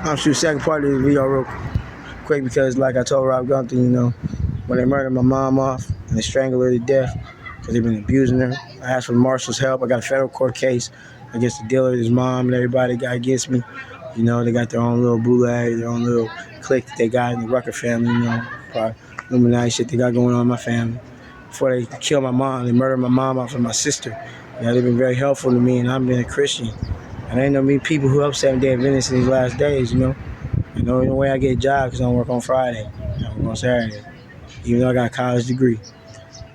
I'm shoot second part of the video real quick because, like I told Rob Gunther, you know, when they murdered my mom off and they strangled her to death because they've been abusing her, I asked for the marshal's help. I got a federal court case against the dealer, his mom, and everybody got against me. You know, they got their own little bootleg, their own little clique that they got in the Rucker family, you know, probably Illuminati shit they got going on in my family. Before they killed my mom, they murdered my mom off of my sister. You know, they've been very helpful to me, and I've been a Christian. And I ain't know many people who help Seventh-day Adventists in these last days, you know. You know, the way I get a job because I don't work on Friday. I work on Saturday. Even though I got a college degree,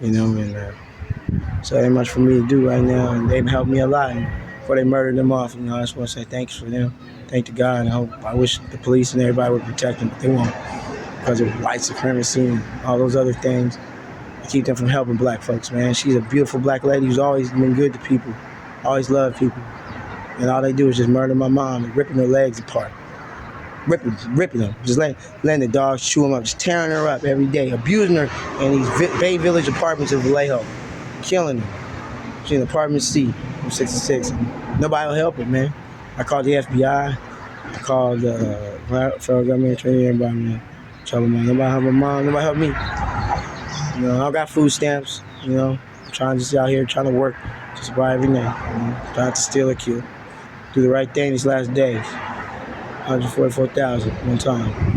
you know, and so ain't much for me to do right now, and they've helped me a lot. And before they murdered them off, you know, I just want to say thanks for them. Thank to God, and I wish the police and everybody would protect them, but they won't because of white supremacy and all those other things. To keep them from helping black folks, man. She's a beautiful black lady who's always been good to people, always loved people. And all they do is just murder my mom and ripping her legs apart. Ripping them. Just letting the dogs chew them up, just tearing her up every day, abusing her in these Bay Village apartments in Vallejo, killing her. She's in apartment C from 66. Nobody will help her, man. I called the FBI. I called the federal government, training everybody, man. Trouble, man. Nobody help my mom. Nobody help me. You know, I don't got food stamps. You know, I'm trying to just out here trying to work to survive every night. You know, trying to steal or kill. Do the right thing these last days. 144,000 one time.